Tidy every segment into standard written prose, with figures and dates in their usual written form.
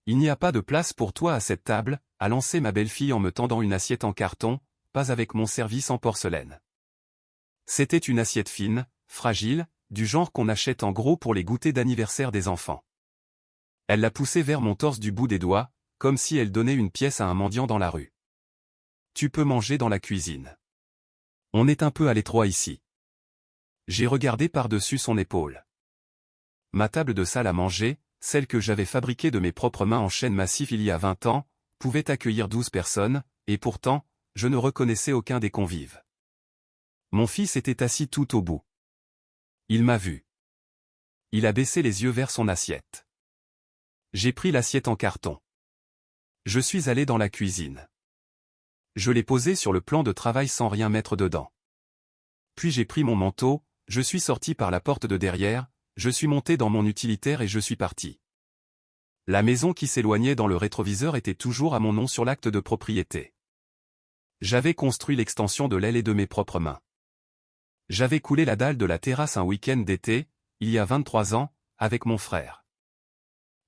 Il n'y a pas de place pour toi à cette table, a lancé ma belle-fille en me tendant une assiette en carton, pas avec mon service en porcelaine. C'était une assiette fine, fragile, du genre qu'on achète en gros pour les goûters d'anniversaire des enfants. Elle l'a poussée vers mon torse du bout des doigts, comme si elle donnait une pièce à un mendiant dans la rue. Tu peux manger dans la cuisine. On est un peu à l'étroit ici. J'ai regardé par-dessus son épaule. Ma table de salle à manger, celle que j'avais fabriquée de mes propres mains en chêne massif il y a 20 ans, pouvait accueillir 12 personnes, et pourtant, je ne reconnaissais aucun des convives. Mon fils était assis tout au bout. Il m'a vu. Il a baissé les yeux vers son assiette. J'ai pris l'assiette en carton. Je suis allé dans la cuisine. Je l'ai posée sur le plan de travail sans rien mettre dedans. Puis j'ai pris mon manteau, je suis sorti par la porte de derrière, je suis monté dans mon utilitaire et je suis parti. La maison qui s'éloignait dans le rétroviseur était toujours à mon nom sur l'acte de propriété. J'avais construit l'extension de l'aile et de mes propres mains. J'avais coulé la dalle de la terrasse un week-end d'été, il y a 23 ans, avec mon frère.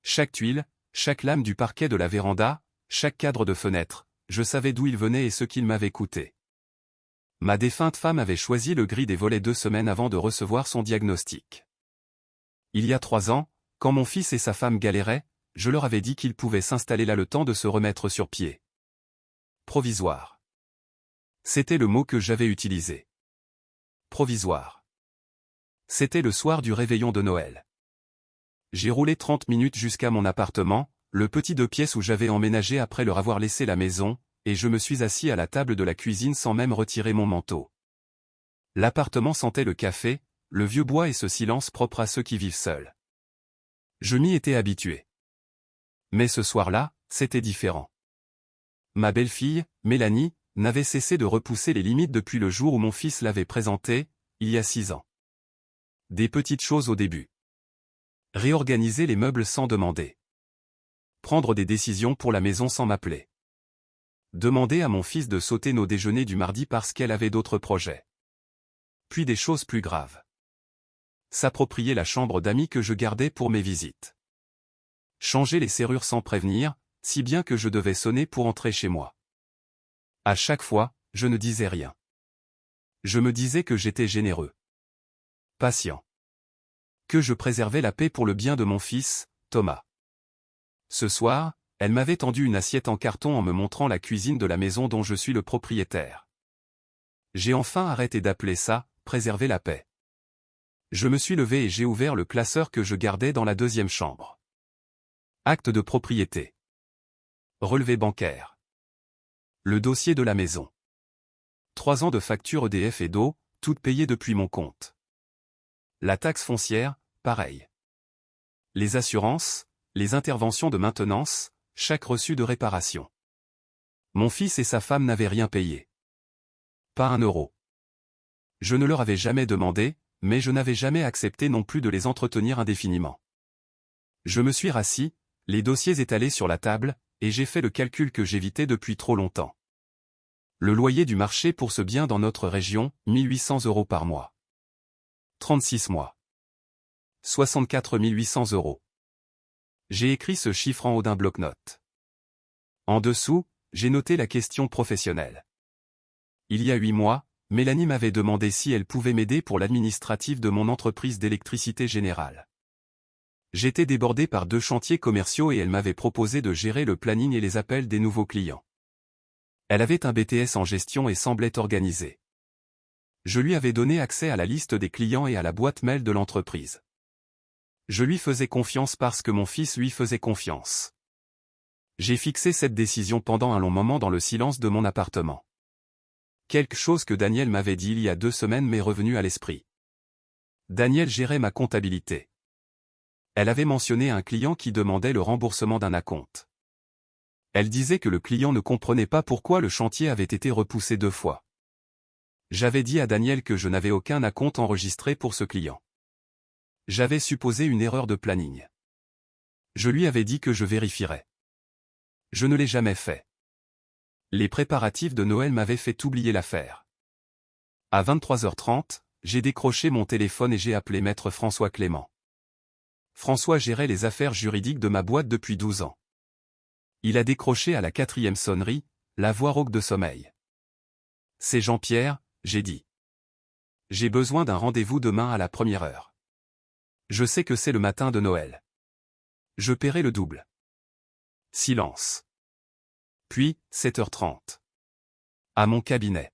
Chaque tuile, chaque lame du parquet de la véranda, chaque cadre de fenêtre, je savais d'où il venait et ce qu'il m'avait coûté. Ma défunte femme avait choisi le gris des volets 2 semaines avant de recevoir son diagnostic. Il y a 3 ans, quand mon fils et sa femme galéraient, je leur avais dit qu'ils pouvaient s'installer là le temps de se remettre sur pied. Provisoire. C'était le mot que j'avais utilisé. Provisoire. C'était le soir du réveillon de Noël. J'ai roulé 30 minutes jusqu'à mon appartement, le petit 2 pièces où j'avais emménagé après leur avoir laissé la maison, et je me suis assis à la table de la cuisine sans même retirer mon manteau. L'appartement sentait le café, le vieux bois et ce silence propre à ceux qui vivent seuls. Je m'y étais habitué. Mais ce soir-là, c'était différent. Ma belle-fille, Mélanie, n'avait cessé de repousser les limites depuis le jour où mon fils l'avait présentée, il y a 6 ans. Des petites choses au début. Réorganiser les meubles sans demander. Prendre des décisions pour la maison sans m'appeler. Demander à mon fils de sauter nos déjeuners du mardi parce qu'elle avait d'autres projets. Puis des choses plus graves. S'approprier la chambre d'amis que je gardais pour mes visites. Changer les serrures sans prévenir, si bien que je devais sonner pour entrer chez moi. À chaque fois, je ne disais rien. Je me disais que j'étais généreux. Patient. Que je préservais la paix pour le bien de mon fils, Thomas. Ce soir, elle m'avait tendu une assiette en carton en me montrant la cuisine de la maison dont je suis le propriétaire. J'ai enfin arrêté d'appeler ça « préserver la paix ». Je me suis levé et j'ai ouvert le classeur que je gardais dans la 2e chambre. Acte de propriété. Relevé bancaire. Le dossier de la maison. 3 ans de factures EDF et d'eau, toutes payées depuis mon compte. La taxe foncière, pareil. Les assurances, les interventions de maintenance, chaque reçu de réparation. Mon fils et sa femme n'avaient rien payé. Pas 1 euro. Je ne leur avais jamais demandé, mais je n'avais jamais accepté non plus de les entretenir indéfiniment. Je me suis rassis, les dossiers étalés sur la table, et j'ai fait le calcul que j'évitais depuis trop longtemps. Le loyer du marché pour ce bien dans notre région, 1 800 € par mois. 36 mois. 64 800 €. J'ai écrit ce chiffre en haut d'un bloc-notes. En dessous, j'ai noté la question professionnelle. Il y a 8 mois, Mélanie m'avait demandé si elle pouvait m'aider pour l'administratif de mon entreprise d'électricité générale. J'étais débordé par 2 chantiers commerciaux et elle m'avait proposé de gérer le planning et les appels des nouveaux clients. Elle avait un BTS en gestion et semblait organisée. Je lui avais donné accès à la liste des clients et à la boîte mail de l'entreprise. Je lui faisais confiance parce que mon fils lui faisait confiance. J'ai fixé cette décision pendant un long moment dans le silence de mon appartement. Quelque chose que Daniel m'avait dit il y a 2 semaines m'est revenu à l'esprit. Daniel gérait ma comptabilité. Elle avait mentionné un client qui demandait le remboursement d'un acompte. Elle disait que le client ne comprenait pas pourquoi le chantier avait été repoussé 2 fois. J'avais dit à Daniel que je n'avais aucun acompte enregistré pour ce client. J'avais supposé une erreur de planning. Je lui avais dit que je vérifierais. Je ne l'ai jamais fait. Les préparatifs de Noël m'avaient fait oublier l'affaire. À 23h30, j'ai décroché mon téléphone et j'ai appelé maître François Clément. François gérait les affaires juridiques de ma boîte depuis 12 ans. Il a décroché à la 4e sonnerie, la voix rauque de sommeil. « C'est Jean-Pierre », j'ai dit. « J'ai besoin d'un rendez-vous demain à la 1e heure. Je sais que c'est le matin de Noël. Je paierai le double. » Silence. Puis, 7h30. À mon cabinet.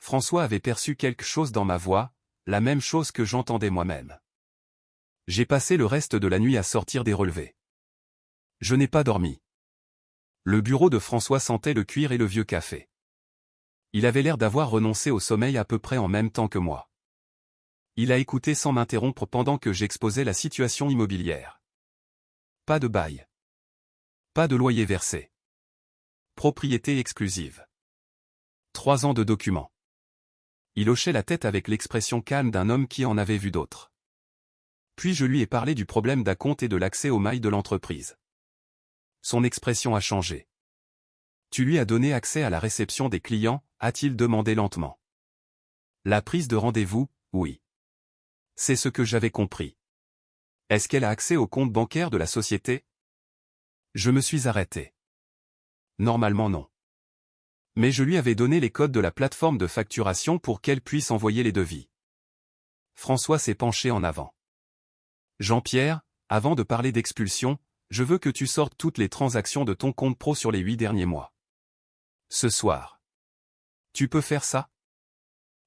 François avait perçu quelque chose dans ma voix, la même chose que j'entendais moi-même. J'ai passé le reste de la nuit à sortir des relevés. Je n'ai pas dormi. Le bureau de François sentait le cuir et le vieux café. Il avait l'air d'avoir renoncé au sommeil à peu près en même temps que moi. Il a écouté sans m'interrompre pendant que j'exposais la situation immobilière. Pas de bail. Pas de loyer versé. Propriété exclusive. 3 ans de documents. Il hochait la tête avec l'expression calme d'un homme qui en avait vu d'autres. Puis je lui ai parlé du problème d'acompte et de l'accès aux mailles de l'entreprise. Son expression a changé. « Tu lui as donné accès à la réception des clients ?» a-t-il demandé lentement. La prise de rendez-vous, oui. C'est ce que j'avais compris. Est-ce qu'elle a accès au compte bancaire de la société? Je me suis arrêté. Normalement non. Mais je lui avais donné les codes de la plateforme de facturation pour qu'elle puisse envoyer les devis. François s'est penché en avant. Jean-Pierre, avant de parler d'expulsion, je veux que tu sortes toutes les transactions de ton compte pro sur les 8 derniers mois. Ce soir. Tu peux faire ça?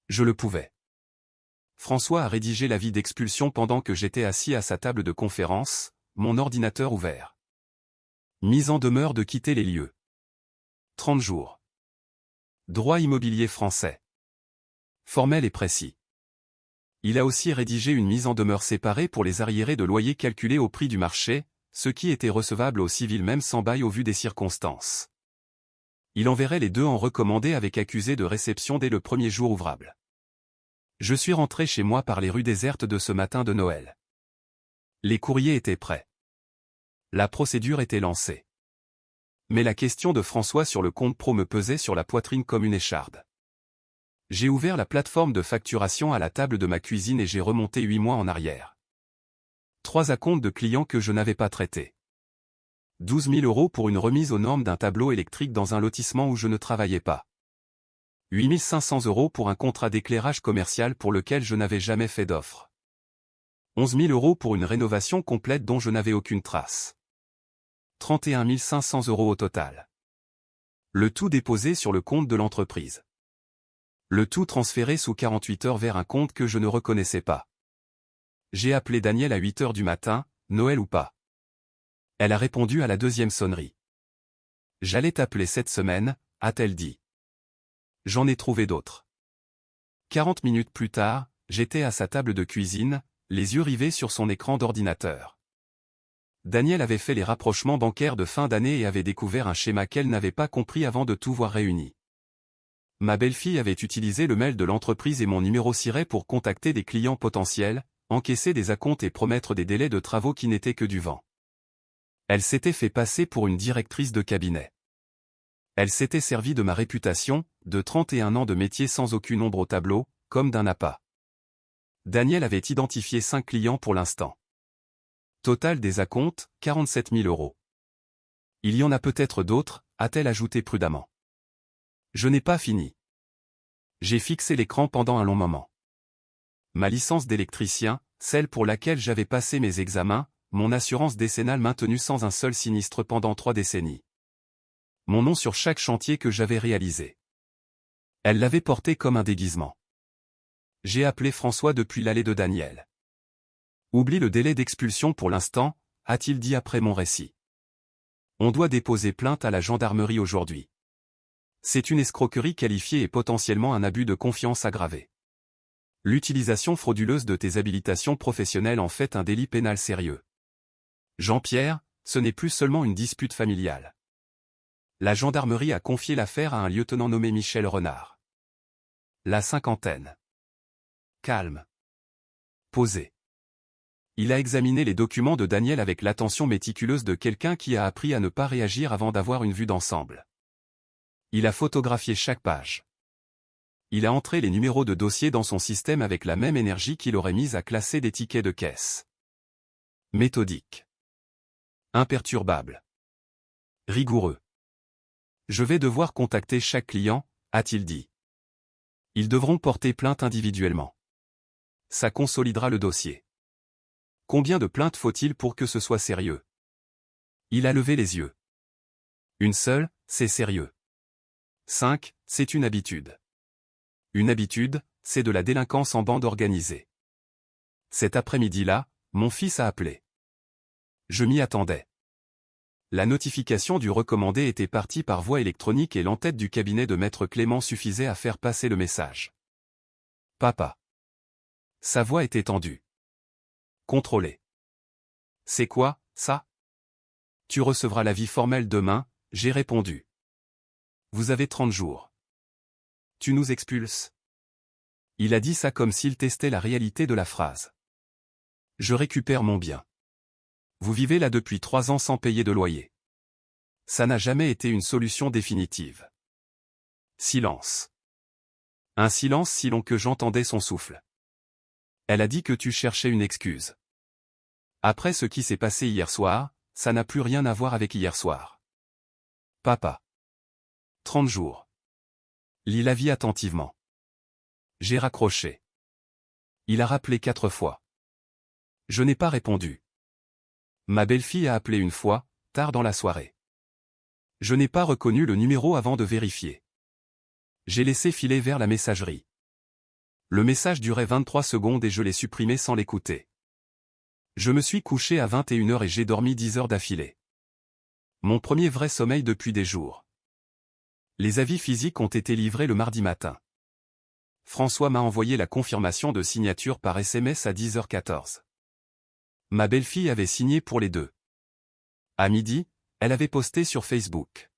Je le pouvais. François a rédigé l'avis d'expulsion pendant que j'étais assis à sa table de conférence, mon ordinateur ouvert. Mise en demeure de quitter les lieux. 30 jours. Droit immobilier français. Formel et précis. Il a aussi rédigé une mise en demeure séparée pour les arriérés de loyer calculés au prix du marché, ce qui était recevable au civil même sans bail au vu des circonstances. Il enverrait les 2 en recommandé avec accusé de réception dès le 1er jour ouvrable. Je suis rentré chez moi par les rues désertes de ce matin de Noël. Les courriers étaient prêts. La procédure était lancée. Mais la question de François sur le compte pro me pesait sur la poitrine comme une écharde. J'ai ouvert la plateforme de facturation à la table de ma cuisine et j'ai remonté 8 mois en arrière. 3 acomptes de clients que je n'avais pas traités. 12 000 € pour une remise aux normes d'un tableau électrique dans un lotissement où je ne travaillais pas. 8 500 € pour un contrat d'éclairage commercial pour lequel je n'avais jamais fait d'offre. 11 000 € pour une rénovation complète dont je n'avais aucune trace. 31 500 € au total. Le tout déposé sur le compte de l'entreprise. Le tout transféré sous 48 heures vers un compte que je ne reconnaissais pas. J'ai appelé Daniel à 8 heures du matin, Noël ou pas. Elle a répondu à la 2e sonnerie. J'allais t'appeler cette semaine, a-t-elle dit. J'en ai trouvé d'autres. 40 minutes plus tard, j'étais à sa table de cuisine, les yeux rivés sur son écran d'ordinateur. Daniel avait fait les rapprochements bancaires de fin d'année et avait découvert un schéma qu'elle n'avait pas compris avant de tout voir réuni. Ma belle-fille avait utilisé le mail de l'entreprise et mon numéro SIRET pour contacter des clients potentiels, encaisser des acomptes et promettre des délais de travaux qui n'étaient que du vent. Elle s'était fait passer pour une directrice de cabinet. Elle s'était servie de ma réputation, de 31 ans de métier sans aucune ombre au tableau, comme d'un appât. Daniel avait identifié 5 clients pour l'instant. Total des acomptes, 47 000 €. Il y en a peut-être d'autres, a-t-elle ajouté prudemment. Je n'ai pas fini. J'ai fixé l'écran pendant un long moment. Ma licence d'électricien, celle pour laquelle j'avais passé mes examens, mon assurance décennale maintenue sans un seul sinistre pendant 3 décennies. Mon nom sur chaque chantier que j'avais réalisé. Elle l'avait porté comme un déguisement. J'ai appelé François depuis l'allée de Daniel. Oublie le délai d'expulsion pour l'instant, a-t-il dit après mon récit. On doit déposer plainte à la gendarmerie aujourd'hui. C'est une escroquerie qualifiée et potentiellement un abus de confiance aggravé. L'utilisation frauduleuse de tes habilitations professionnelles en fait un délit pénal sérieux. Jean-Pierre, ce n'est plus seulement une dispute familiale. La gendarmerie a confié l'affaire à un lieutenant nommé Michel Renard. La cinquantaine. Calme. Posé. Il a examiné les documents de Daniel avec l'attention méticuleuse de quelqu'un qui a appris à ne pas réagir avant d'avoir une vue d'ensemble. Il a photographié chaque page. Il a entré les numéros de dossier dans son système avec la même énergie qu'il aurait mise à classer des tickets de caisse. Méthodique. Imperturbable. Rigoureux. Je vais devoir contacter chaque client, a-t-il dit. Ils devront porter plainte individuellement. Ça consolidera le dossier. Combien de plaintes faut-il pour que ce soit sérieux? Il a levé les yeux. Une seule, c'est sérieux. 5, c'est une habitude. Une habitude, c'est de la délinquance en bande organisée. Cet après-midi-là, mon fils a appelé. Je m'y attendais. La notification du recommandé était partie par voie électronique et l'entête du cabinet de Maître Clément suffisait à faire passer le message. Papa. Sa voix était tendue. Contrôlé. C'est quoi, ça? Tu recevras l'avis formel demain, j'ai répondu. Vous avez 30 jours. Tu nous expulses. Il a dit ça comme s'il testait la réalité de la phrase. Je récupère mon bien. Vous vivez là depuis 3 ans sans payer de loyer. Ça n'a jamais été une solution définitive. Silence. Un silence si long que j'entendais son souffle. Elle a dit que tu cherchais une excuse. Après ce qui s'est passé hier soir, ça n'a plus rien à voir avec hier soir. Papa. 30 jours. Lis l'avis attentivement. J'ai raccroché. Il a rappelé 4 fois. Je n'ai pas répondu. Ma belle-fille a appelé une fois, tard dans la soirée. Je n'ai pas reconnu le numéro avant de vérifier. J'ai laissé filer vers la messagerie. Le message durait 23 secondes et je l'ai supprimé sans l'écouter. Je me suis couché à 21h et j'ai dormi 10 heures d'affilée. Mon premier vrai sommeil depuis des jours. Les avis physiques ont été livrés le mardi matin. François m'a envoyé la confirmation de signature par SMS à 10h14. Ma belle-fille avait signé pour les deux. À midi, elle avait posté sur Facebook.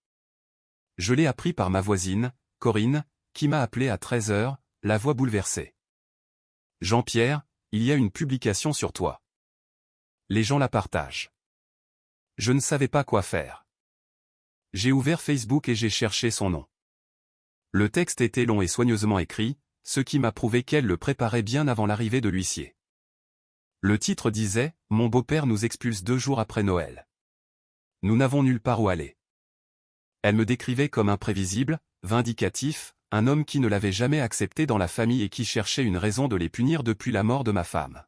Je l'ai appris par ma voisine, Corinne, qui m'a appelé à 13h, la voix bouleversée. Jean-Pierre, il y a une publication sur toi. Les gens la partagent. Je ne savais pas quoi faire. J'ai ouvert Facebook et j'ai cherché son nom. Le texte était long et soigneusement écrit, ce qui m'a prouvé qu'elle le préparait bien avant l'arrivée de l'huissier. Le titre disait « Mon beau-père nous expulse 2 jours après Noël. Nous n'avons nulle part où aller ». Elle me décrivait comme imprévisible, vindicatif, un homme qui ne l'avait jamais accepté dans la famille et qui cherchait une raison de les punir depuis la mort de ma femme.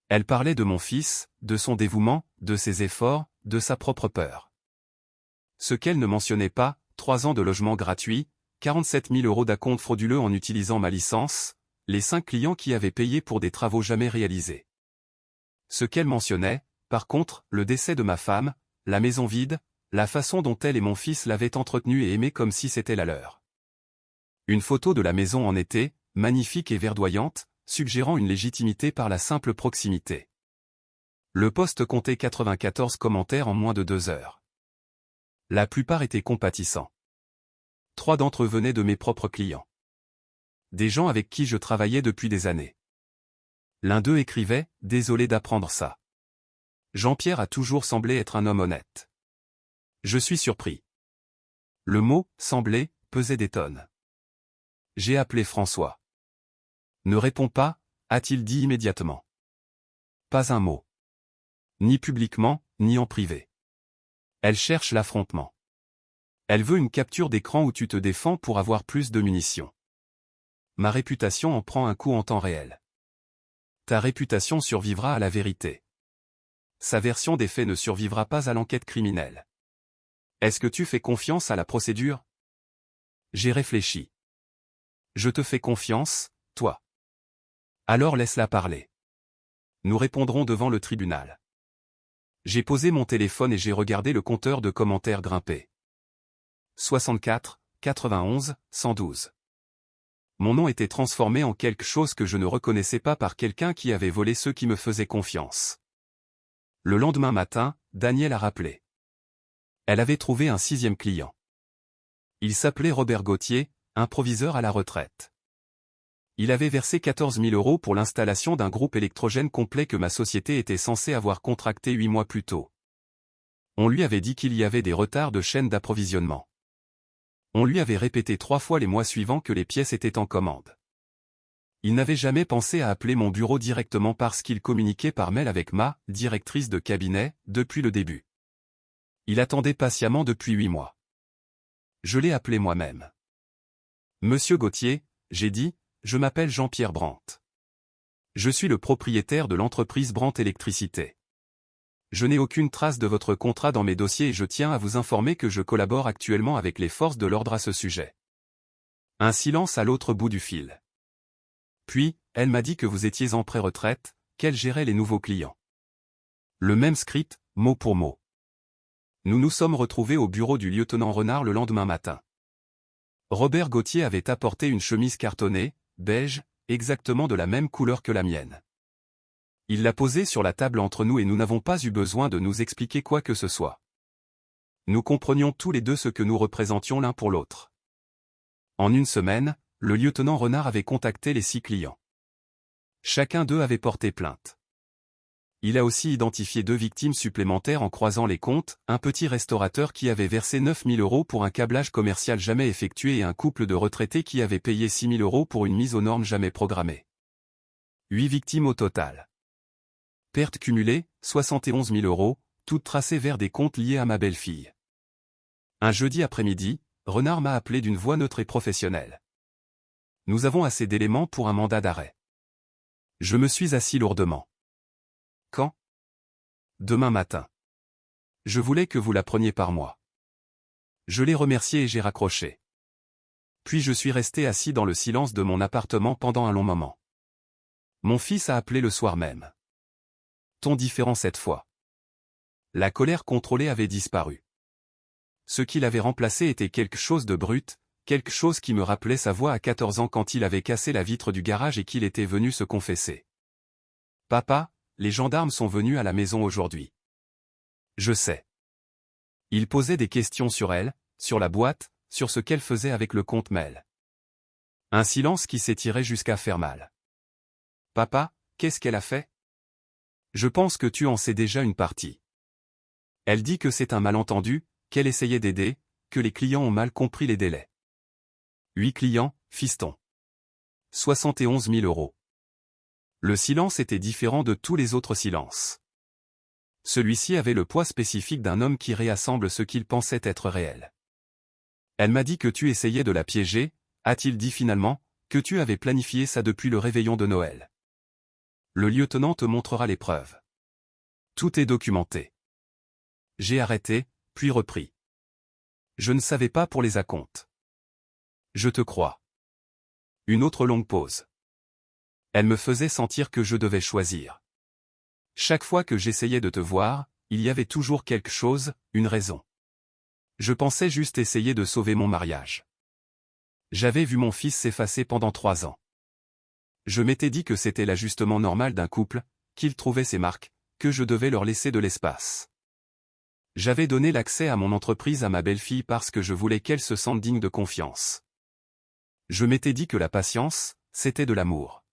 Elle parlait de mon fils, de son dévouement, de ses efforts, de sa propre peur. Ce qu'elle ne mentionnait pas, 3 ans de logement gratuit, 47 000 € d'acompte frauduleux en utilisant ma licence, les 5 clients qui avaient payé pour des travaux jamais réalisés. Ce qu'elle mentionnait, par contre, le décès de ma femme, la maison vide, la façon dont elle et mon fils l'avaient entretenue et aimée comme si c'était la leur. Une photo de la maison en été, magnifique et verdoyante, suggérant une légitimité par la simple proximité. Le post comptait 94 commentaires en moins de 2 heures. La plupart étaient compatissants. 3 d'entre eux venaient de mes propres clients. Des gens avec qui je travaillais depuis des années. L'un d'eux écrivait « Désolé d'apprendre ça. Jean-Pierre a toujours semblé être un homme honnête. Je suis surpris. » Le mot « semblait » pesait des tonnes. J'ai appelé François. Ne réponds pas, a-t-il dit immédiatement. Pas un mot. Ni publiquement, ni en privé. Elle cherche l'affrontement. Elle veut une capture d'écran où tu te défends pour avoir plus de munitions. Ma réputation en prend un coup en temps réel. Ta réputation survivra à la vérité. Sa version des faits ne survivra pas à l'enquête criminelle. Est-ce que tu fais confiance à la procédure? J'ai réfléchi. Je te fais confiance, toi. Alors laisse-la parler. Nous répondrons devant le tribunal. J'ai posé mon téléphone et j'ai regardé le compteur de commentaires grimper. 64, 91, 112. Mon nom était transformé en quelque chose que je ne reconnaissais pas par quelqu'un qui avait volé ceux qui me faisaient confiance. Le lendemain matin, Daniel a rappelé. Elle avait trouvé un 6e client. Il s'appelait Robert Gauthier, un proviseur à la retraite. Il avait versé 14 000 € pour l'installation d'un groupe électrogène complet que ma société était censée avoir contracté 8 mois plus tôt. On lui avait dit qu'il y avait des retards de chaîne d'approvisionnement. On lui avait répété 3 fois les mois suivants que les pièces étaient en commande. Il n'avait jamais pensé à appeler mon bureau directement parce qu'il communiquait par mail avec ma directrice de cabinet depuis le début. Il attendait patiemment depuis 8 mois. Je l'ai appelé moi-même. Monsieur Gauthier, j'ai dit, je m'appelle Jean-Pierre Brandt. Je suis le propriétaire de l'entreprise Brandt Électricité. Je n'ai aucune trace de votre contrat dans mes dossiers et je tiens à vous informer que je collabore actuellement avec les forces de l'ordre à ce sujet. Un silence à l'autre bout du fil. Puis, elle m'a dit que vous étiez en pré-retraite, qu'elle gérait les nouveaux clients. Le même script, mot pour mot. Nous nous sommes retrouvés au bureau du lieutenant Renard le lendemain matin. Robert Gauthier avait apporté une chemise cartonnée, beige, exactement de la même couleur que la mienne. Il l'a posée sur la table entre nous et nous n'avons pas eu besoin de nous expliquer quoi que ce soit. Nous comprenions tous les deux ce que nous représentions l'un pour l'autre. En une semaine, le lieutenant Renard avait contacté les 6 clients. Chacun d'eux avait porté plainte. Il a aussi identifié 2 victimes supplémentaires en croisant les comptes, un petit restaurateur qui avait versé 9 000 € pour un câblage commercial jamais effectué et un couple de retraités qui avait payé 6 000 € pour une mise aux normes jamais programmée. 8 victimes au total. Pertes cumulées, 71 000 €, toutes tracées vers des comptes liés à ma belle-fille. Un jeudi après-midi, Renard m'a appelé d'une voix neutre et professionnelle. Nous avons assez d'éléments pour un mandat d'arrêt. Je me suis assis lourdement. Quand? Demain matin. Je voulais que vous la preniez par moi. Je l'ai remercié et j'ai raccroché. Puis je suis resté assis dans le silence de mon appartement pendant un long moment. Mon fils a appelé le soir même. Ton différent cette fois. La colère contrôlée avait disparu. Ce qui l'avait remplacé était quelque chose de brut, quelque chose qui me rappelait sa voix à 14 ans quand il avait cassé la vitre du garage et qu'il était venu se confesser. Papa, les gendarmes sont venus à la maison aujourd'hui. Je sais. Il posait des questions sur elle, sur la boîte, sur ce qu'elle faisait avec le compte mail. Un silence qui s'étirait jusqu'à faire mal. Papa, qu'est-ce qu'elle a fait? Je pense que tu en sais déjà une partie. Elle dit que c'est un malentendu, qu'elle essayait d'aider, que les clients ont mal compris les délais. 8 clients, fiston. 71 000 €. Le silence était différent de tous les autres silences. Celui-ci avait le poids spécifique d'un homme qui réassemble ce qu'il pensait être réel. Elle m'a dit que tu essayais de la piéger, a-t-il dit finalement, que tu avais planifié ça depuis le réveillon de Noël. Le lieutenant te montrera les preuves. Tout est documenté. J'ai arrêté, puis repris. Je ne savais pas pour les acomptes. Je te crois. Une autre longue pause. Elle me faisait sentir que je devais choisir. Chaque fois que j'essayais de te voir, il y avait toujours quelque chose, une raison. Je pensais juste essayer de sauver mon mariage. J'avais vu mon fils s'effacer pendant 3 ans. Je m'étais dit que c'était l'ajustement normal d'un couple, qu'il trouvait ses marques, que je devais leur laisser de l'espace. J'avais donné l'accès à mon entreprise à ma belle-fille parce que je voulais qu'elle se sente digne de confiance. Je m'étais dit que la patience, c'était de l'amour.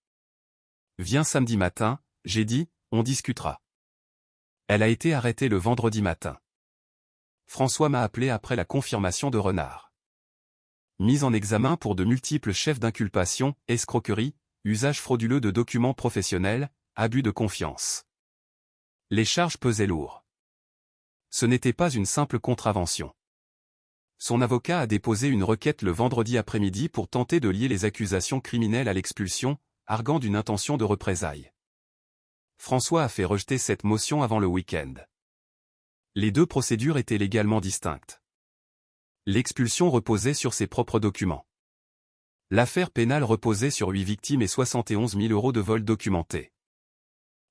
Viens samedi matin, j'ai dit, on discutera. Elle a été arrêtée le vendredi matin. François m'a appelé après la confirmation de Renard. Mise en examen pour de multiples chefs d'inculpation, escroquerie, usage frauduleux de documents professionnels, abus de confiance. Les charges pesaient lourd. Ce n'était pas une simple contravention. Son avocat a déposé une requête le vendredi après-midi pour tenter de lier les accusations criminelles à l'expulsion, arguant d'une intention de représailles. François a fait rejeter cette motion avant le week-end. Les 2 procédures étaient légalement distinctes. L'expulsion reposait sur ses propres documents. L'affaire pénale reposait sur 8 victimes et 71 000 € de vol documentés.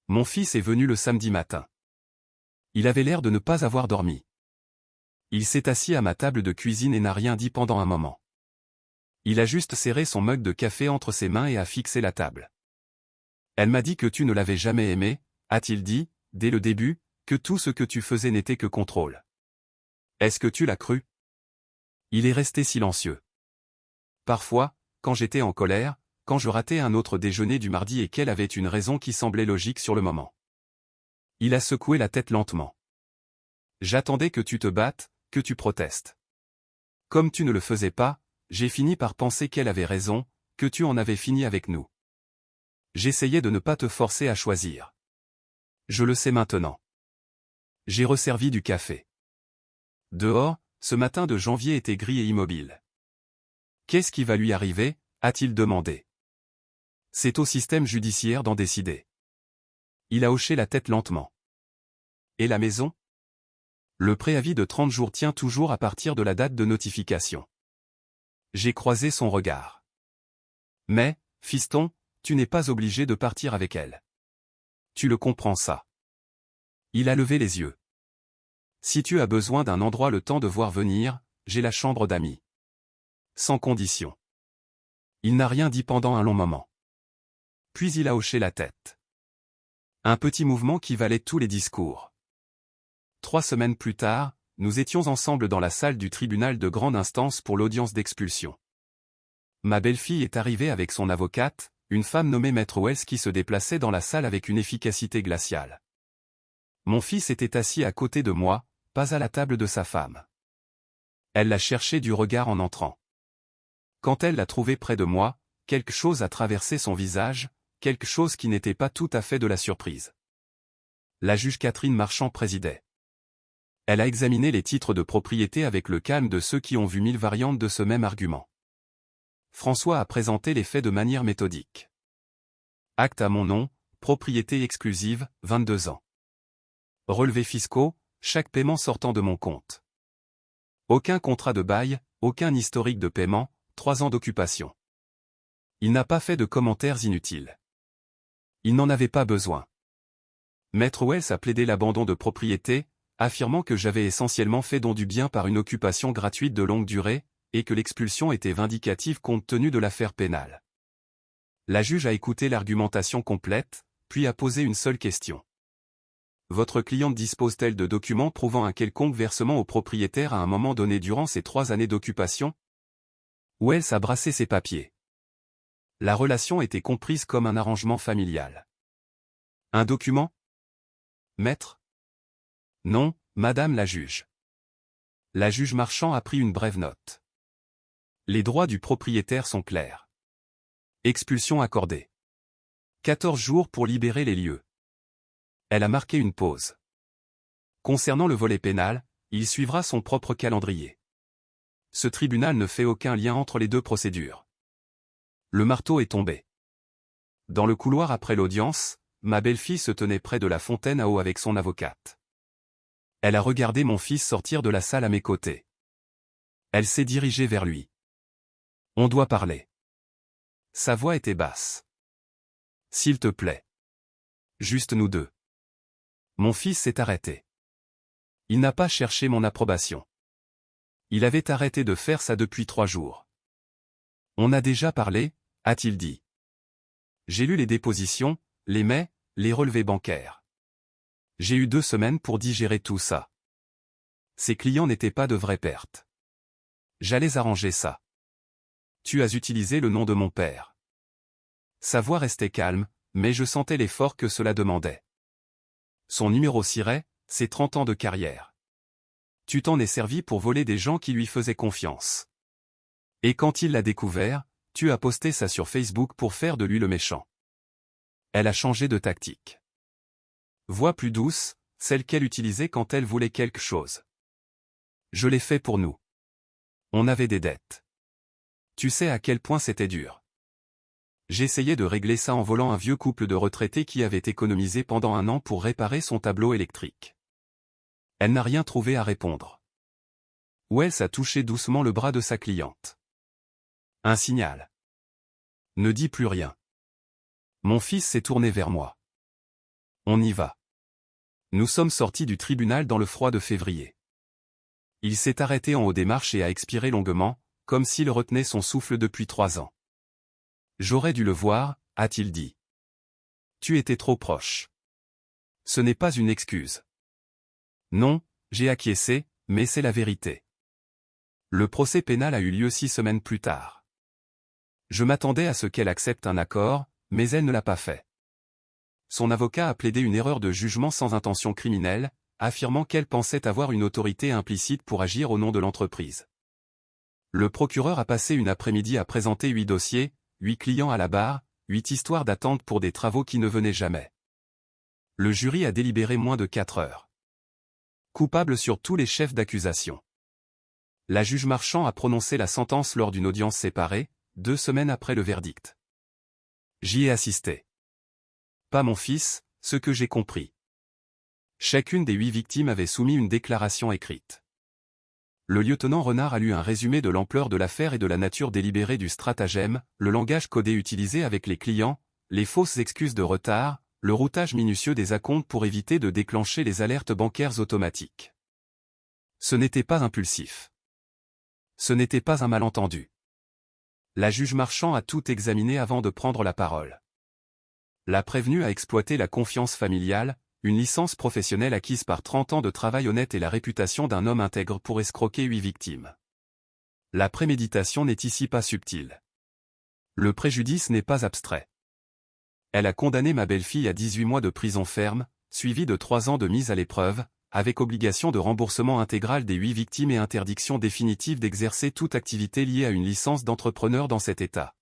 Mon fils est venu le samedi matin. Il avait l'air de ne pas avoir dormi. Il s'est assis à ma table de cuisine et n'a rien dit pendant un moment. Il a juste serré son mug de café entre ses mains et a fixé la table. Elle m'a dit que tu ne l'avais jamais aimé, a-t-il dit, dès le début, que tout ce que tu faisais n'était que contrôle. Est-ce que tu l'as cru? Il est resté silencieux. Parfois, quand j'étais en colère, quand je ratais un autre déjeuner du mardi et qu'elle avait une raison qui semblait logique sur le moment. Il a secoué la tête lentement. J'attendais que tu te battes, que tu protestes. Comme tu ne le faisais pas, j'ai fini par penser qu'elle avait raison, que tu en avais fini avec nous. J'essayais de ne pas te forcer à choisir. Je le sais maintenant. J'ai resservi du café. Dehors, ce matin de janvier était gris et immobile. Qu'est-ce qui va lui arriver, a-t-il demandé. C'est au système judiciaire d'en décider. Il a hoché la tête lentement. Et la maison? Le préavis de 30 jours tient toujours à partir de la date de notification. J'ai croisé son regard. Mais, fiston, tu n'es pas obligé de partir avec elle. Tu le comprends ça. Il a levé les yeux. Si tu as besoin d'un endroit le temps de voir venir, j'ai la chambre d'amis. Sans condition. Il n'a rien dit pendant un long moment. Puis il a hoché la tête. Un petit mouvement qui valait tous les discours. 3 semaines plus tard, nous étions ensemble dans la salle du tribunal de grande instance pour l'audience d'expulsion. Ma belle-fille est arrivée avec son avocate, une femme nommée Maître Wells qui se déplaçait dans la salle avec une efficacité glaciale. Mon fils était assis à côté de moi, pas à la table de sa femme. Elle l'a cherché du regard en entrant. Quand elle l'a trouvé près de moi, quelque chose a traversé son visage, quelque chose qui n'était pas tout à fait de la surprise. La juge Catherine Marchand présidait. Elle a examiné les titres de propriété avec le calme de ceux qui ont vu 1000 variantes de ce même argument. François a présenté les faits de manière méthodique. Acte à mon nom, propriété exclusive, 22 ans. Relevés fiscaux, chaque paiement sortant de mon compte. Aucun contrat de bail, aucun historique de paiement, 3 ans d'occupation. Il n'a pas fait de commentaires inutiles. Il n'en avait pas besoin. Maître Wells a plaidé l'abandon de propriété, affirmant que j'avais essentiellement fait don du bien par une occupation gratuite de longue durée, et que l'expulsion était vindicative compte tenu de l'affaire pénale. La juge a écouté l'argumentation complète, puis a posé une seule question. Votre cliente dispose-t-elle de documents prouvant un quelconque versement au propriétaire à un moment donné durant ces 3 années d'occupation? Wells a brassé ses papiers. La relation était comprise comme un arrangement familial. Un document? Maître? Non, madame la juge. La juge Marchand a pris une brève note. Les droits du propriétaire sont clairs. Expulsion accordée. 14 jours pour libérer les lieux. Elle a marqué une pause. Concernant le volet pénal, il suivra son propre calendrier. Ce tribunal ne fait aucun lien entre les deux procédures. Le marteau est tombé. Dans le couloir après l'audience, ma belle-fille se tenait près de la fontaine à eau avec son avocate. Elle a regardé mon fils sortir de la salle à mes côtés. Elle s'est dirigée vers lui. On doit parler. Sa voix était basse. S'il te plaît. Juste nous deux. Mon fils s'est arrêté. Il n'a pas cherché mon approbation. Il avait arrêté de faire ça depuis 3 jours. On a déjà parlé, a-t-il dit. J'ai lu les dépositions, les mets, les relevés bancaires. J'ai eu 2 semaines pour digérer tout ça. Ces clients n'étaient pas de vraies pertes. J'allais arranger ça. Tu as utilisé le nom de mon père. Sa voix restait calme, mais je sentais l'effort que cela demandait. Son numéro cirait, ses 30 ans de carrière. Tu t'en es servi pour voler des gens qui lui faisaient confiance. Et quand il l'a découvert, tu as posté ça sur Facebook pour faire de lui le méchant. Elle a changé de tactique. Voix plus douce, celle qu'elle utilisait quand elle voulait quelque chose. Je l'ai fait pour nous. On avait des dettes. Tu sais à quel point c'était dur. J'essayais de régler ça en volant un vieux couple de retraités qui avait économisé pendant 1 an pour réparer son tableau électrique. Elle n'a rien trouvé à répondre. Wells a touché doucement le bras de sa cliente. Un signal. Ne dis plus rien. Mon fils s'est tourné vers moi. On y va. Nous sommes sortis du tribunal dans le froid de février. Il s'est arrêté en haut des marches et a expiré longuement, comme s'il retenait son souffle depuis 3 ans. J'aurais dû le voir, a-t-il dit. Tu étais trop proche. Ce n'est pas une excuse. Non, j'ai acquiescé, mais c'est la vérité. Le procès pénal a eu lieu 6 semaines plus tard. Je m'attendais à ce qu'elle accepte un accord, mais elle ne l'a pas fait. Son avocat a plaidé une erreur de jugement sans intention criminelle, affirmant qu'elle pensait avoir une autorité implicite pour agir au nom de l'entreprise. Le procureur a passé une après-midi à présenter 8 dossiers, 8 clients à la barre, 8 histoires d'attente pour des travaux qui ne venaient jamais. Le jury a délibéré moins de 4 heures. Coupable sur tous les chefs d'accusation. La juge Marchand a prononcé la sentence lors d'une audience séparée, 2 semaines après le verdict. J'y ai assisté. Pas mon fils, ce que j'ai compris. Chacune des 8 victimes avait soumis une déclaration écrite. Le lieutenant Renard a lu un résumé de l'ampleur de l'affaire et de la nature délibérée du stratagème, le langage codé utilisé avec les clients, les fausses excuses de retard, le routage minutieux des acomptes pour éviter de déclencher les alertes bancaires automatiques. Ce n'était pas impulsif. Ce n'était pas un malentendu. La juge Marchand a tout examiné avant de prendre la parole. La prévenue a exploité la confiance familiale, une licence professionnelle acquise par 30 ans de travail honnête et la réputation d'un homme intègre pour escroquer 8 victimes. La préméditation n'est ici pas subtile. Le préjudice n'est pas abstrait. Elle a condamné ma belle-fille à 18 mois de prison ferme, suivi de 3 ans de mise à l'épreuve, avec obligation de remboursement intégral des 8 victimes et interdiction définitive d'exercer toute activité liée à une licence d'entrepreneur dans cet État.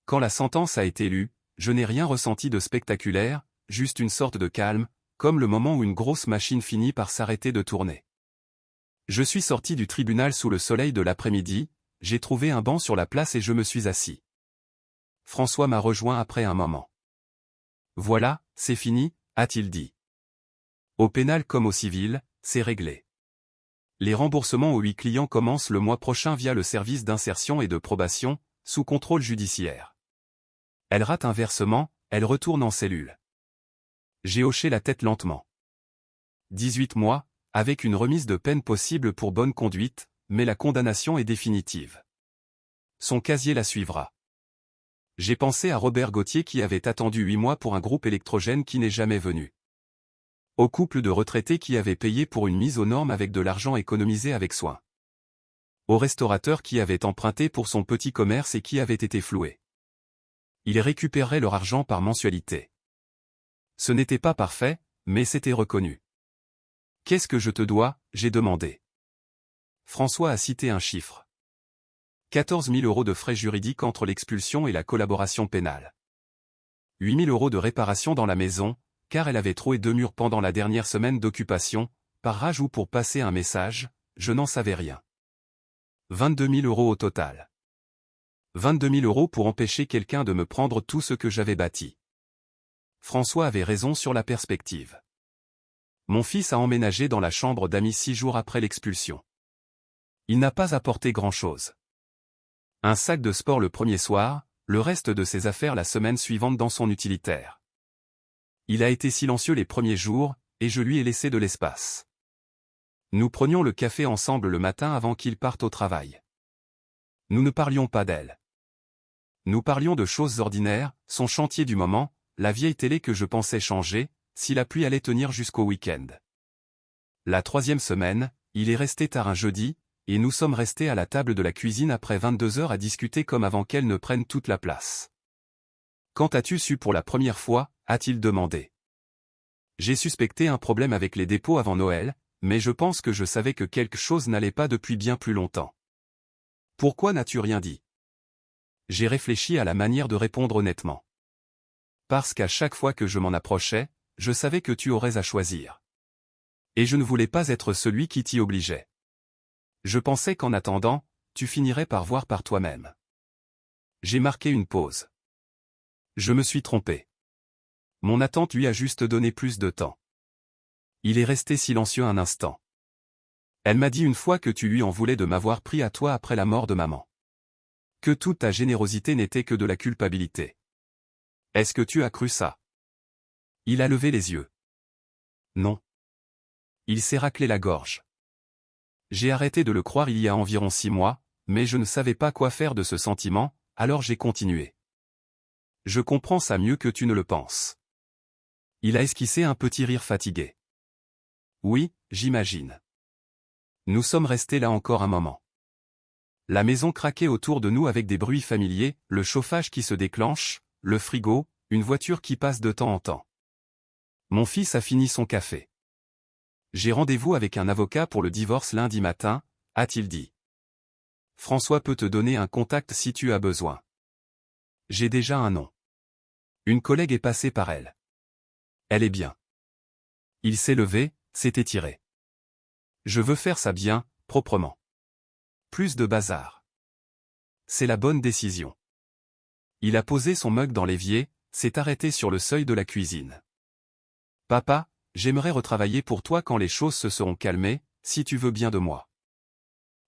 Quand la sentence a été lue, je n'ai rien ressenti de spectaculaire, juste une sorte de calme, comme le moment où une grosse machine finit par s'arrêter de tourner. Je suis sorti du tribunal sous le soleil de l'après-midi, j'ai trouvé un banc sur la place et je me suis assis. François m'a rejoint après un moment. Voilà, c'est fini, a-t-il dit. Au pénal comme au civil, c'est réglé. Les remboursements aux 8 clients commencent le mois prochain via le service d'insertion et de probation, sous contrôle judiciaire. Elle rate un versement, elle retourne en cellule. J'ai hoché la tête lentement. 18 mois, avec une remise de peine possible pour bonne conduite, mais la condamnation est définitive. Son casier la suivra. J'ai pensé à Robert Gauthier qui avait attendu 8 mois pour un groupe électrogène qui n'est jamais venu. Au couple de retraités qui avaient payé pour une mise aux normes avec de l'argent économisé avec soin. Au restaurateur qui avait emprunté pour son petit commerce et qui avait été floué. Ils récupéraient leur argent par mensualité. Ce n'était pas parfait, mais c'était reconnu. Qu'est-ce que je te dois, j'ai demandé. François a cité un chiffre. 14 000 € de frais juridiques entre l'expulsion et la collaboration pénale. 8 000 € de réparation dans la maison, car elle avait troué 2 murs pendant la dernière semaine d'occupation, par rage ou pour passer un message, je n'en savais rien. 22 000 € au total. 22 000 € pour empêcher quelqu'un de me prendre tout ce que j'avais bâti. François avait raison sur la perspective. Mon fils a emménagé dans la chambre d'amis 6 jours après l'expulsion. Il n'a pas apporté grand-chose. Un sac de sport le premier soir, le reste de ses affaires la semaine suivante dans son utilitaire. Il a été silencieux les premiers jours, et je lui ai laissé de l'espace. Nous prenions le café ensemble le matin avant qu'il parte au travail. Nous ne parlions pas d'elle. Nous parlions de choses ordinaires, son chantier du moment, la vieille télé que je pensais changer, si la pluie allait tenir jusqu'au week-end. La 3e semaine, il est resté tard un jeudi, et nous sommes restés à la table de la cuisine après 22 heures à discuter comme avant qu'elle ne prenne toute la place. Quand as-tu su pour la première fois, a-t-il demandé. J'ai suspecté un problème avec les dépôts avant Noël, mais je pense que je savais que quelque chose n'allait pas depuis bien plus longtemps. Pourquoi n'as-tu rien dit? J'ai réfléchi à la manière de répondre honnêtement. Parce qu'à chaque fois que je m'en approchais, je savais que tu aurais à choisir. Et je ne voulais pas être celui qui t'y obligeait. Je pensais qu'en attendant, tu finirais par voir par toi-même. J'ai marqué une pause. Je me suis trompé. Mon attente lui a juste donné plus de temps. Il est resté silencieux un instant. Elle m'a dit une fois que tu lui en voulais de m'avoir pris à toi après la mort de maman. Que toute ta générosité n'était que de la culpabilité. Est-ce que tu as cru ça? Il a levé les yeux. Non. Il s'est raclé la gorge. J'ai arrêté de le croire il y a environ 6 mois, mais je ne savais pas quoi faire de ce sentiment, alors j'ai continué. Je comprends ça mieux que tu ne le penses. Il a esquissé un petit rire fatigué. Oui, j'imagine. Nous sommes restés là encore un moment. La maison craquait autour de nous avec des bruits familiers, le chauffage qui se déclenche, le frigo, une voiture qui passe de temps en temps. Mon fils a fini son café. J'ai rendez-vous avec un avocat pour le divorce lundi matin, a-t-il dit. François peut te donner un contact si tu as besoin. J'ai déjà un nom. Une collègue est passée par elle. Elle est bien. Il s'est levé, s'est étiré. Je veux faire ça bien, proprement. Plus de bazar. C'est la bonne décision. Il a posé son mug dans l'évier, s'est arrêté sur le seuil de la cuisine. Papa, j'aimerais retravailler pour toi quand les choses se seront calmées, si tu veux bien de moi.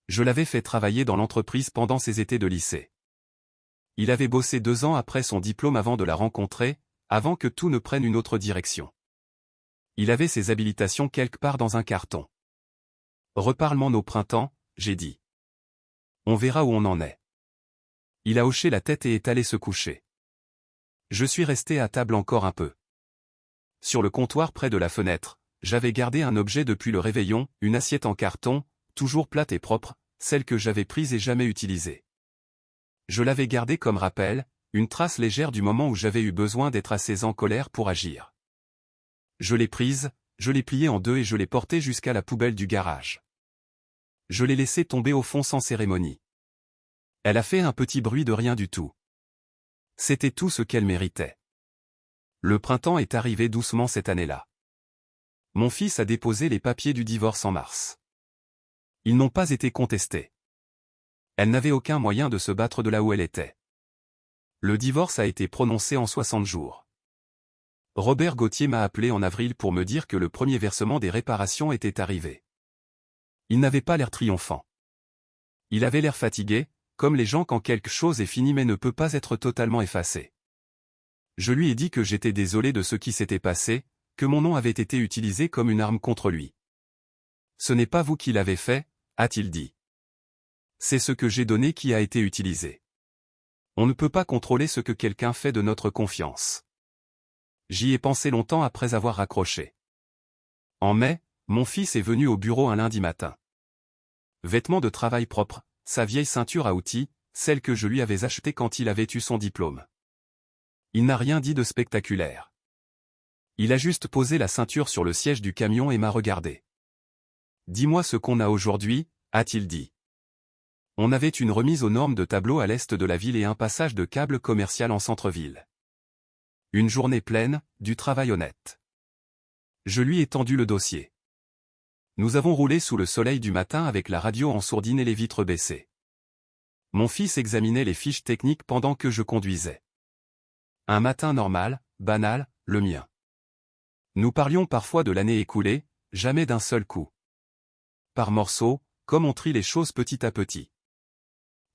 Je l'avais fait travailler dans l'entreprise pendant ses étés de lycée. Il avait bossé 2 ans après son diplôme avant de la rencontrer, avant que tout ne prenne une autre direction. Il avait ses habilitations quelque part dans un carton. Reparle-m'en au printemps, j'ai dit. On verra où on en est. Il a hoché la tête et est allé se coucher. Je suis resté à table encore un peu. Sur le comptoir près de la fenêtre, j'avais gardé un objet depuis le réveillon, une assiette en carton, toujours plate et propre, celle que j'avais prise et jamais utilisée. Je l'avais gardée comme rappel, une trace légère du moment où j'avais eu besoin d'être assez en colère pour agir. Je l'ai prise, je l'ai pliée en 2 et je l'ai portée jusqu'à la poubelle du garage. Je l'ai laissée tomber au fond sans cérémonie. Elle a fait un petit bruit de rien du tout. C'était tout ce qu'elle méritait. Le printemps est arrivé doucement cette année-là. Mon fils a déposé les papiers du divorce en mars. Ils n'ont pas été contestés. Elle n'avait aucun moyen de se battre de là où elle était. Le divorce a été prononcé en 60 jours. Robert Gauthier m'a appelé en avril pour me dire que le premier versement des réparations était arrivé. Il n'avait pas l'air triomphant. Il avait l'air fatigué, comme les gens quand quelque chose est fini mais ne peut pas être totalement effacé. Je lui ai dit que j'étais désolé de ce qui s'était passé, que mon nom avait été utilisé comme une arme contre lui. Ce n'est pas vous qui l'avez fait, a-t-il dit. C'est ce que j'ai donné qui a été utilisé. On ne peut pas contrôler ce que quelqu'un fait de notre confiance. J'y ai pensé longtemps après avoir raccroché. En mai, mon fils est venu au bureau un lundi matin. Vêtements de travail propres, sa vieille ceinture à outils, celle que je lui avais achetée quand il avait eu son diplôme. Il n'a rien dit de spectaculaire. Il a juste posé la ceinture sur le siège du camion et m'a regardé. Dis-moi ce qu'on a aujourd'hui, a-t-il dit. On avait une remise aux normes de tableaux à l'est de la ville et un passage de câble commercial en centre-ville. Une journée pleine, du travail honnête. Je lui ai tendu le dossier. Nous avons roulé sous le soleil du matin avec la radio en sourdine et les vitres baissées. Mon fils examinait les fiches techniques pendant que je conduisais. Un matin normal, banal, le mien. Nous parlions parfois de l'année écoulée, jamais d'un seul coup. Par morceaux, comme on trie les choses petit à petit.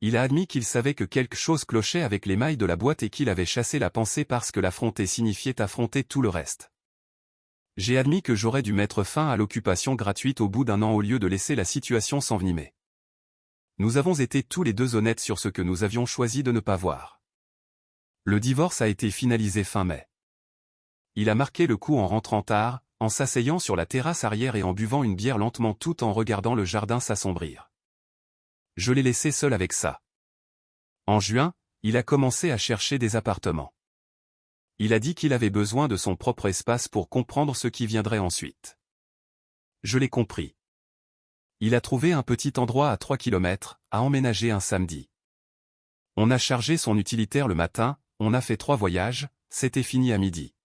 Il a admis qu'il savait que quelque chose clochait avec les mailles de la boîte et qu'il avait chassé la pensée parce que l'affronter signifiait affronter tout le reste. J'ai admis que j'aurais dû mettre fin à l'occupation gratuite au bout d'1 an au lieu de laisser la situation s'envenimer. Nous avons été tous les deux honnêtes sur ce que nous avions choisi de ne pas voir. Le divorce a été finalisé fin mai. Il a marqué le coup en rentrant tard, en s'asseyant sur la terrasse arrière et en buvant une bière lentement tout en regardant le jardin s'assombrir. Je l'ai laissé seul avec ça. En juin, il a commencé à chercher des appartements. Il a dit qu'il avait besoin de son propre espace pour comprendre ce qui viendrait ensuite. Je l'ai compris. Il a trouvé un petit endroit à 3 km, à emménager un samedi. On a chargé son utilitaire le matin, on a fait 3 voyages, c'était fini à midi.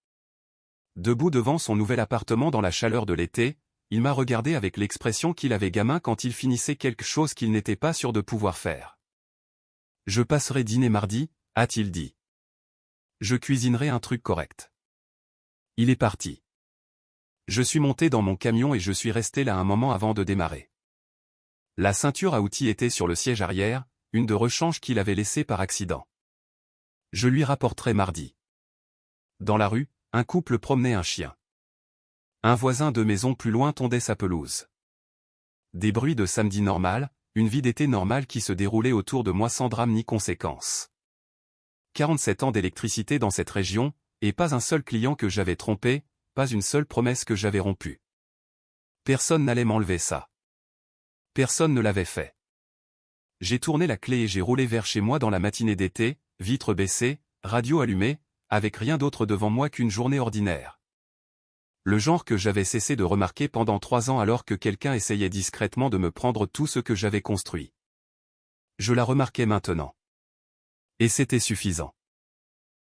Debout devant son nouvel appartement dans la chaleur de l'été, il m'a regardé avec l'expression qu'il avait gamin quand il finissait quelque chose qu'il n'était pas sûr de pouvoir faire. Je passerai dîner mardi, a-t-il dit. Je cuisinerai un truc correct. Il est parti. Je suis monté dans mon camion et je suis resté là un moment avant de démarrer. La ceinture à outils était sur le siège arrière, une de rechange qu'il avait laissée par accident. Je lui rapporterai mardi. Dans la rue, un couple promenait un chien. Un voisin de maison plus loin tondait sa pelouse. Des bruits de samedi normal, une vie d'été normale qui se déroulait autour de moi sans drame ni conséquence. 47 ans d'électricité dans cette région, et pas un seul client que j'avais trompé, pas une seule promesse que j'avais rompue. Personne n'allait m'enlever ça. Personne ne l'avait fait. J'ai tourné la clé et j'ai roulé vers chez moi dans la matinée d'été, vitres baissées, radio allumée, avec rien d'autre devant moi qu'une journée ordinaire. Le genre que j'avais cessé de remarquer pendant 3 ans alors que quelqu'un essayait discrètement de me prendre tout ce que j'avais construit. Je la remarquais maintenant. Et c'était suffisant.